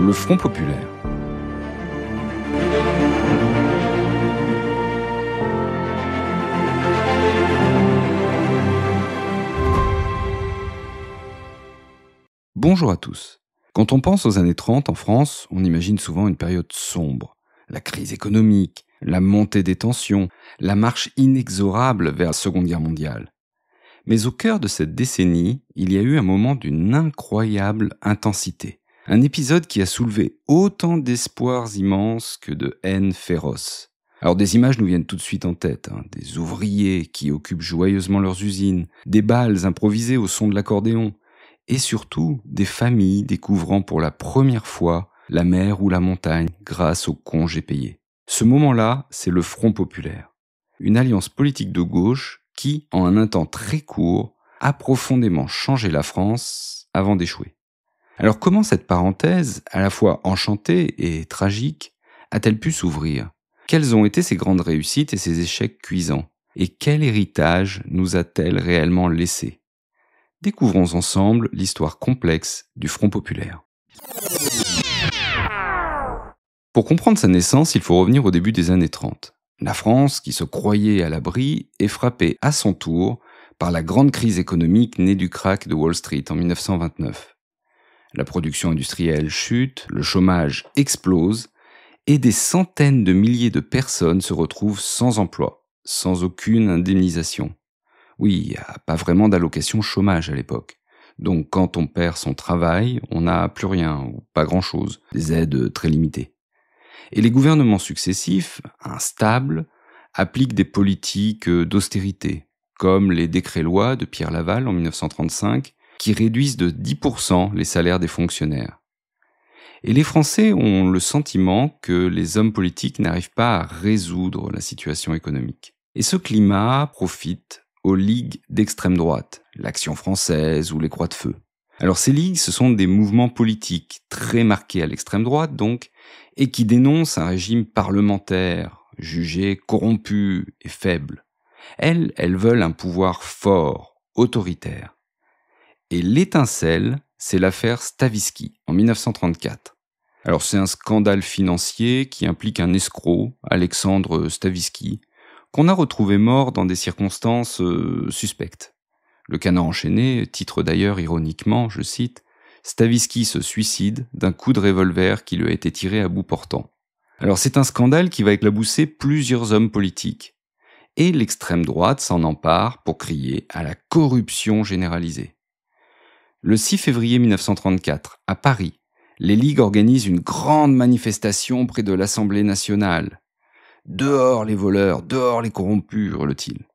le Front populaire. Bonjour à tous. Quand on pense aux années 30 en France, on imagine souvent une période sombre. La crise économique, la montée des tensions, la marche inexorable vers la Seconde Guerre mondiale. Mais au cœur de cette décennie, il y a eu un moment d'une incroyable intensité. Un épisode qui a soulevé autant d'espoirs immenses que de haine féroce. Alors des images nous viennent tout de suite en tête, des ouvriers qui occupent joyeusement leurs usines, des bals improvisés au son de l'accordéon, et surtout des familles découvrant pour la première fois la mer ou la montagne grâce aux congés payés. Ce moment-là, c'est le Front populaire. Une alliance politique de gauche qui, en un temps très court, a profondément changé la France avant d'échouer. Alors comment cette parenthèse, à la fois enchantée et tragique, a-t-elle pu s'ouvrir ? Quelles ont été ses grandes réussites et ses échecs cuisants ? Et quel héritage nous a-t-elle réellement laissé ? Découvrons ensemble l'histoire complexe du Front populaire. Pour comprendre sa naissance, il faut revenir au début des années 30. La France, qui se croyait à l'abri, est frappée à son tour par la grande crise économique née du krach de Wall Street en 1929. La production industrielle chute, le chômage explose, et des centaines de milliers de personnes se retrouvent sans emploi, sans aucune indemnisation. Oui, il n'y a pas vraiment d'allocation chômage à l'époque. Donc quand on perd son travail, on n'a plus rien, ou pas grand-chose, des aides très limitées. Et les gouvernements successifs, instables, appliquent des politiques d'austérité, comme les décrets-lois de Pierre Laval en 1935, qui réduisent de 10% les salaires des fonctionnaires. Et les Français ont le sentiment que les hommes politiques n'arrivent pas à résoudre la situation économique. Et ce climat profite aux ligues d'extrême droite, l'Action française ou les Croix de Feu. Alors ces ligues, ce sont des mouvements politiques très marqués à l'extrême droite donc, et qui dénoncent un régime parlementaire jugé corrompu et faible. Elles veulent un pouvoir fort, autoritaire. Et l'étincelle, c'est l'affaire Stavisky en 1934. Alors c'est un scandale financier qui implique un escroc, Alexandre Stavisky, qu'on a retrouvé mort dans des circonstances suspectes. Le Canard enchaîné titre d'ailleurs ironiquement, je cite, « Stavisky se suicide d'un coup de revolver qui lui a été tiré à bout portant ». Alors c'est un scandale qui va éclabousser plusieurs hommes politiques. Et l'extrême droite s'en empare pour crier à la corruption généralisée. Le 6 février 1934, à Paris, les ligues organisent une grande manifestation près de l'Assemblée nationale. « Dehors les voleurs, dehors les corrompus », hurle-t-il.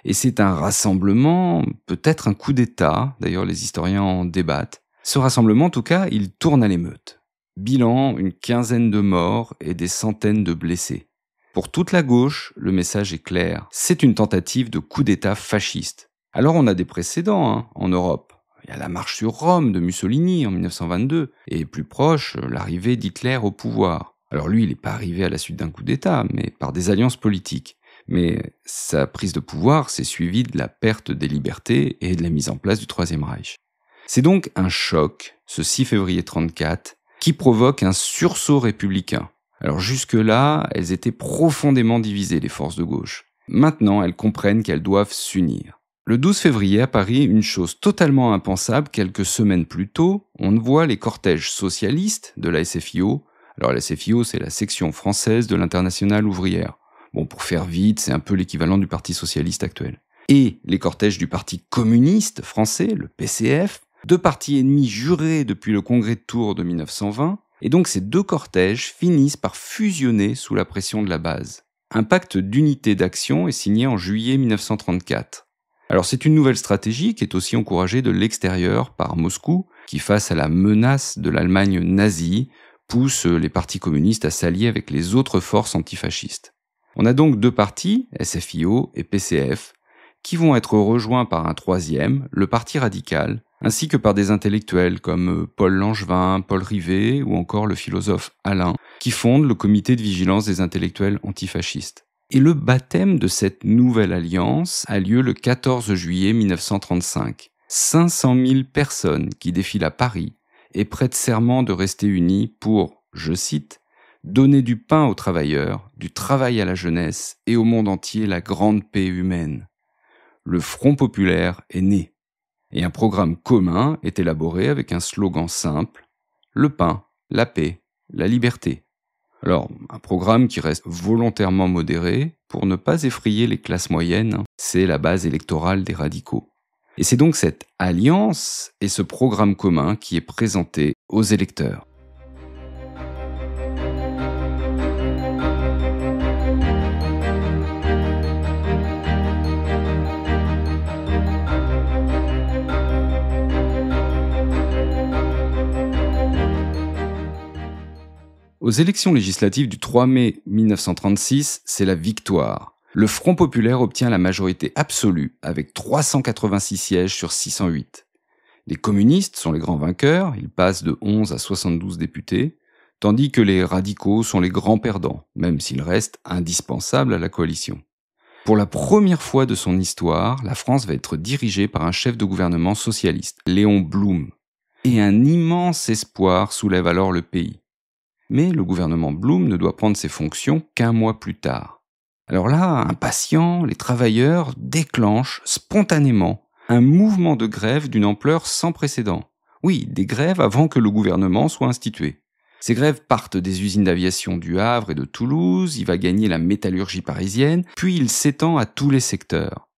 Et c'est un rassemblement, peut-être un coup d'État, d'ailleurs les historiens en débattent. Ce rassemblement, en tout cas, il tourne à l'émeute. Bilan, une quinzaine de morts et des centaines de blessés. Pour toute la gauche, le message est clair. C'est une tentative de coup d'État fasciste. Alors on a des précédents en Europe. Il y a la marche sur Rome de Mussolini en 1922, et plus proche, l'arrivée d'Hitler au pouvoir. Alors lui, il n'est pas arrivé à la suite d'un coup d'État, mais par des alliances politiques. Mais sa prise de pouvoir s'est suivie de la perte des libertés et de la mise en place du Troisième Reich. C'est donc un choc, ce 6 février 1934, qui provoque un sursaut républicain. Alors jusque-là, elles étaient profondément divisées, les forces de gauche. Maintenant, elles comprennent qu'elles doivent s'unir. Le 12 février, à Paris, une chose totalement impensable, quelques semaines plus tôt, on voit les cortèges socialistes de la SFIO. Alors la SFIO, c'est la section française de l'Internationale ouvrière. Bon, pour faire vite, c'est un peu l'équivalent du Parti socialiste actuel. Et les cortèges du Parti communiste français, le PCF, deux partis ennemis jurés depuis le congrès de Tours de 1920, et donc ces deux cortèges finissent par fusionner sous la pression de la base. Un pacte d'unité d'action est signé en juillet 1934. Alors c'est une nouvelle stratégie qui est aussi encouragée de l'extérieur par Moscou, qui face à la menace de l'Allemagne nazie, pousse les partis communistes à s'allier avec les autres forces antifascistes. On a donc deux partis, SFIO et PCF, qui vont être rejoints par un troisième, le Parti radical, ainsi que par des intellectuels comme Paul Langevin, Paul Rivet ou encore le philosophe Alain, qui fondent le comité de vigilance des intellectuels antifascistes. Et le baptême de cette nouvelle alliance a lieu le 14 juillet 1935. 500 000 personnes qui défilent à Paris et prête serment de rester unis pour, je cite, « donner du pain aux travailleurs, du travail à la jeunesse et au monde entier la grande paix humaine ». Le Front populaire est né, et un programme commun est élaboré avec un slogan simple, le pain, la paix, la liberté. Alors, un programme qui reste volontairement modéré pour ne pas effrayer les classes moyennes, c'est la base électorale des radicaux. Et c'est donc cette alliance et ce programme commun qui est présenté aux électeurs. Aux élections législatives du 3 mai 1936, c'est la victoire. Le Front populaire obtient la majorité absolue avec 386 sièges sur 608. Les communistes sont les grands vainqueurs, ils passent de 11 à 72 députés, tandis que les radicaux sont les grands perdants, même s'ils restent indispensables à la coalition. Pour la première fois de son histoire, la France va être dirigée par un chef de gouvernement socialiste, Léon Blum. Et un immense espoir soulève alors le pays. Mais le gouvernement Blum ne doit prendre ses fonctions qu'un mois plus tard. Alors là, impatients, les travailleurs déclenchent spontanément un mouvement de grève d'une ampleur sans précédent. Oui, des grèves avant que le gouvernement soit institué. Ces grèves partent des usines d'aviation du Havre et de Toulouse, il va gagner la métallurgie parisienne, puis il s'étend à tous les secteurs.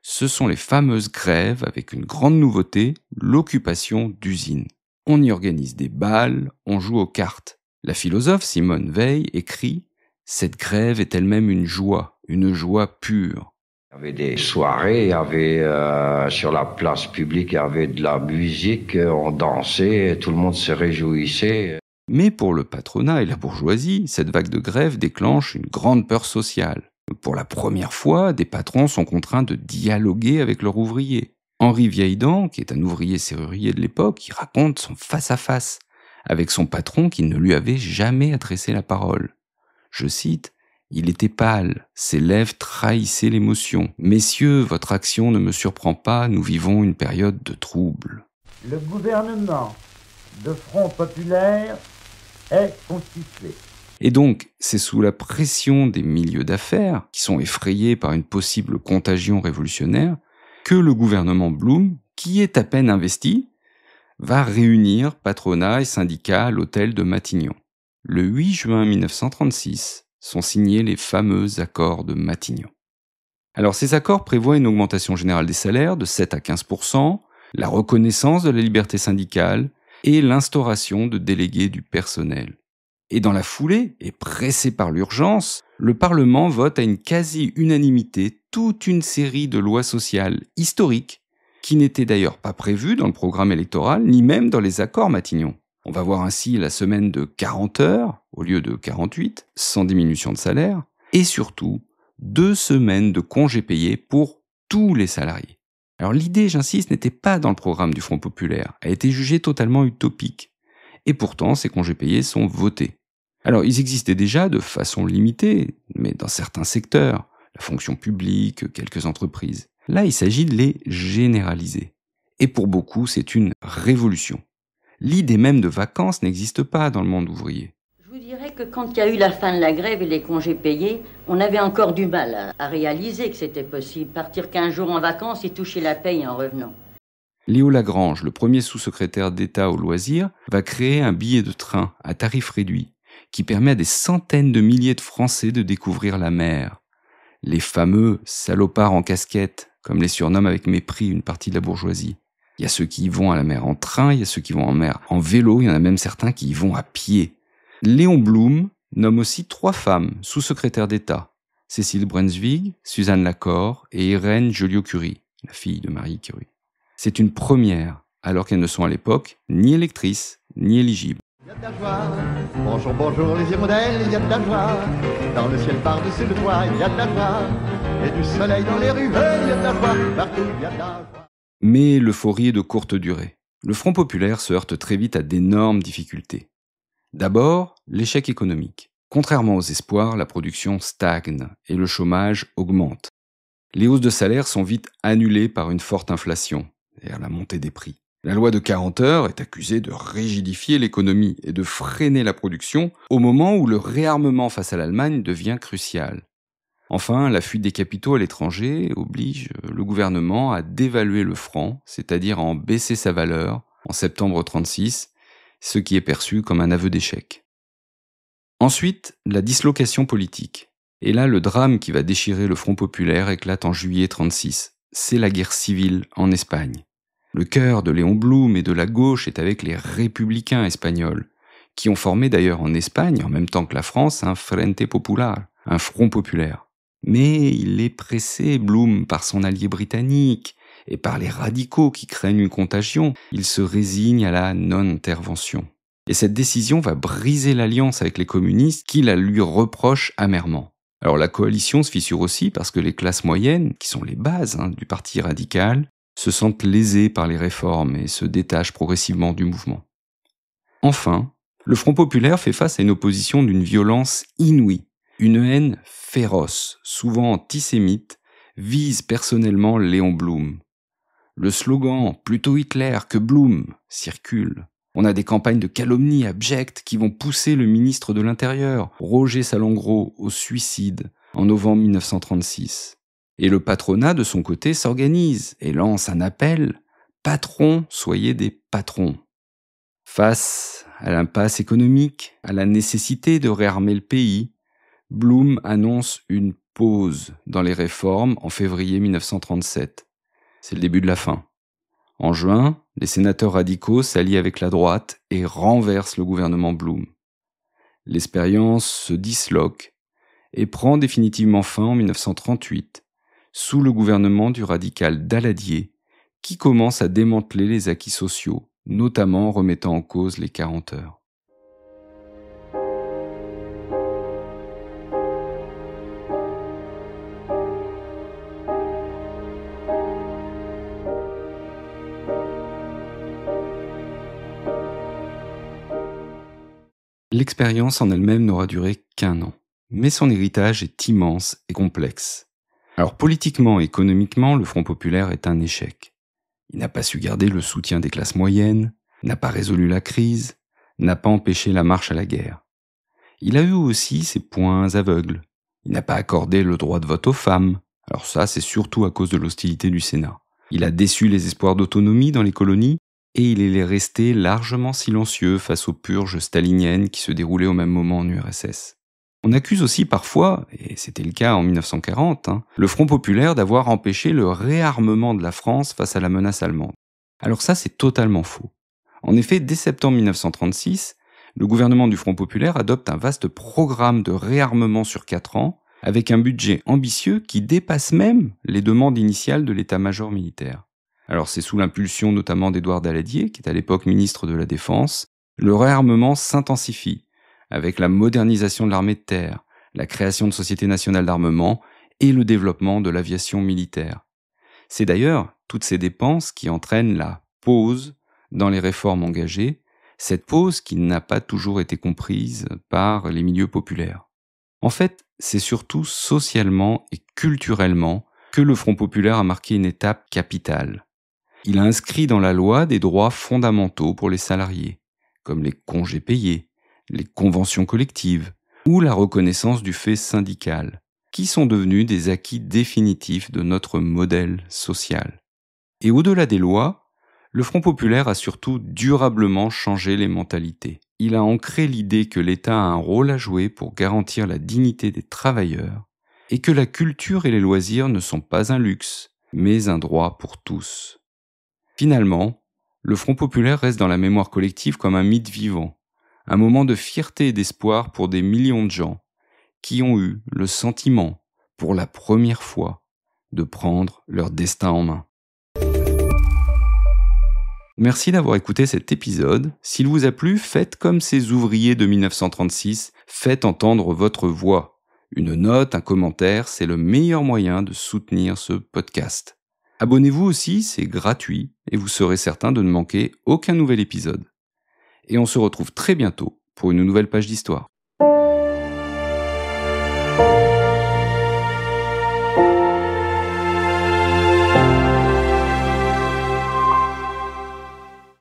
Ce sont les fameuses grèves avec une grande nouveauté, l'occupation d'usines. On y organise des bals, on joue aux cartes. La philosophe Simone Veil écrit « Cette grève est elle-même une joie pure ». Il y avait des soirées, il y avait sur la place publique, il y avait de la musique, on dansait, tout le monde se réjouissait. Mais pour le patronat et la bourgeoisie, cette vague de grève déclenche une grande peur sociale. Pour la première fois, des patrons sont contraints de dialoguer avec leurs ouvriers. Henri Vieilledent, qui est un ouvrier serrurier de l'époque, il raconte son face-à-face avec son patron qui ne lui avait jamais adressé la parole. Je cite, « Il était pâle, ses lèvres trahissaient l'émotion. Messieurs, votre action ne me surprend pas, nous vivons une période de trouble. » Le gouvernement de Front populaire est constitué. Et donc, c'est sous la pression des milieux d'affaires, qui sont effrayés par une possible contagion révolutionnaire, que le gouvernement Blum, qui est à peine investi, va réunir patronat et syndicats à l'hôtel de Matignon. Le 8 juin 1936 sont signés les fameux accords de Matignon. Alors ces accords prévoient une augmentation générale des salaires de 7 à 15%, la reconnaissance de la liberté syndicale et l'instauration de délégués du personnel. Et dans la foulée, et pressé par l'urgence, le Parlement vote à une quasi-unanimité toute une série de lois sociales historiques qui n'était d'ailleurs pas prévu dans le programme électoral, ni même dans les accords Matignon. On va voir ainsi la semaine de 40 heures, au lieu de 48, sans diminution de salaire, et surtout, 2 semaines de congés payés pour tous les salariés. Alors l'idée, j'insiste, n'était pas dans le programme du Front populaire, a été jugée totalement utopique. Et pourtant, ces congés payés sont votés. Alors ils existaient déjà de façon limitée, mais dans certains secteurs, la fonction publique, quelques entreprises. Là, il s'agit de les généraliser. Et pour beaucoup, c'est une révolution. L'idée même de vacances n'existe pas dans le monde ouvrier. Je vous dirais que quand il y a eu la fin de la grève et les congés payés, on avait encore du mal à réaliser que c'était possible. Partir 15 jours en vacances et toucher la paye en revenant. Léo Lagrange, le premier sous-secrétaire d'État aux loisirs, va créer un billet de train à tarif réduit qui permet à des centaines de milliers de Français de découvrir la mer. Les fameux salopards en casquette, comme les surnomme avec mépris une partie de la bourgeoisie. Il y a ceux qui y vont à la mer en train, il y a ceux qui vont en mer en vélo, il y en a même certains qui y vont à pied. Léon Blum nomme aussi 3 femmes sous-secrétaires d'État, Cécile Brunswick, Suzanne Lacorre et Irène Joliot-Curie, la fille de Marie Curie. C'est une première, alors qu'elles ne sont à l'époque ni électrices, ni éligibles. Il y a de la joie, bonjour, bonjour les hirondelles, il y a de la joie, dans le ciel par-dessus le toit, il y a de la joie, et du soleil dans les rues, il y a de la joie, partout il y a de la joie. Mais l'euphorie est de courte durée. Le Front populaire se heurte très vite à d'énormes difficultés. D'abord, l'échec économique. Contrairement aux espoirs, la production stagne et le chômage augmente. Les hausses de salaire sont vite annulées par une forte inflation, c'est-à-dire la montée des prix. La loi de 40 heures est accusée de rigidifier l'économie et de freiner la production au moment où le réarmement face à l'Allemagne devient crucial. Enfin, la fuite des capitaux à l'étranger oblige le gouvernement à dévaluer le franc, c'est-à-dire à en baisser sa valeur, en septembre 1936, ce qui est perçu comme un aveu d'échec. Ensuite, la dislocation politique. Et là, le drame qui va déchirer le Front populaire éclate en juillet 1936. C'est la guerre civile en Espagne. Le cœur de Léon Blum et de la gauche est avec les républicains espagnols, qui ont formé d'ailleurs en Espagne, en même temps que la France, un Frente Popular, un front populaire. Mais il est pressé, Blum, par son allié britannique et par les radicaux qui craignent une contagion. Il se résigne à la non-intervention. Et cette décision va briser l'alliance avec les communistes qui la lui reprochent amèrement. Alors la coalition se fissure aussi parce que les classes moyennes, qui sont les bases du parti radical, se sentent lésées par les réformes et se détachent progressivement du mouvement. Enfin, le Front populaire fait face à une opposition d'une violence inouïe. Une haine féroce, souvent antisémite, vise personnellement Léon Blum. Le slogan « Plutôt Hitler que Blum » circule. On a des campagnes de calomnie abjectes qui vont pousser le ministre de l'Intérieur, Roger Salengro, au suicide en novembre 1936. Et le patronat, de son côté, s'organise et lance un appel « Patrons, soyez des patrons ». Face à l'impasse économique, à la nécessité de réarmer le pays, Blum annonce une pause dans les réformes en février 1937. C'est le début de la fin. En juin, les sénateurs radicaux s'allient avec la droite et renversent le gouvernement Blum. L'expérience se disloque et prend définitivement fin en 1938, sous le gouvernement du radical Daladier, qui commence à démanteler les acquis sociaux, notamment en remettant en cause les 40 heures. L'expérience en elle-même n'aura duré qu'1 an, mais son héritage est immense et complexe. Alors politiquement et économiquement, le Front populaire est un échec. Il n'a pas su garder le soutien des classes moyennes, n'a pas résolu la crise, n'a pas empêché la marche à la guerre. Il a eu aussi ses points aveugles. Il n'a pas accordé le droit de vote aux femmes. Alors ça, c'est surtout à cause de l'hostilité du Sénat. Il a déçu les espoirs d'autonomie dans les colonies, et il est resté largement silencieux face aux purges staliniennes qui se déroulaient au même moment en URSS. On accuse aussi parfois, et c'était le cas en 1940, le Front populaire d'avoir empêché le réarmement de la France face à la menace allemande. Alors ça, c'est totalement faux. En effet, dès septembre 1936, le gouvernement du Front populaire adopte un vaste programme de réarmement sur 4 ans, avec un budget ambitieux qui dépasse même les demandes initiales de l'état-major militaire. Alors c'est sous l'impulsion notamment d'Édouard Daladier, qui est à l'époque ministre de la Défense. Le réarmement s'intensifie, avec la modernisation de l'armée de terre, la création de sociétés nationales d'armement et le développement de l'aviation militaire. C'est d'ailleurs toutes ces dépenses qui entraînent la pause dans les réformes engagées, cette pause qui n'a pas toujours été comprise par les milieux populaires. En fait, c'est surtout socialement et culturellement que le Front populaire a marqué une étape capitale. Il a inscrit dans la loi des droits fondamentaux pour les salariés, comme les congés payés, les conventions collectives ou la reconnaissance du fait syndical, qui sont devenus des acquis définitifs de notre modèle social. Et au-delà des lois, le Front populaire a surtout durablement changé les mentalités. Il a ancré l'idée que l'État a un rôle à jouer pour garantir la dignité des travailleurs et que la culture et les loisirs ne sont pas un luxe, mais un droit pour tous. Finalement, le Front populaire reste dans la mémoire collective comme un mythe vivant, un moment de fierté et d'espoir pour des millions de gens qui ont eu le sentiment, pour la première fois, de prendre leur destin en main. Merci d'avoir écouté cet épisode. S'il vous a plu, faites comme ces ouvriers de 1936, faites entendre votre voix. Une note, un commentaire, c'est le meilleur moyen de soutenir ce podcast. Abonnez-vous aussi, c'est gratuit et vous serez certain de ne manquer aucun nouvel épisode. Et on se retrouve très bientôt pour une nouvelle page d'histoire.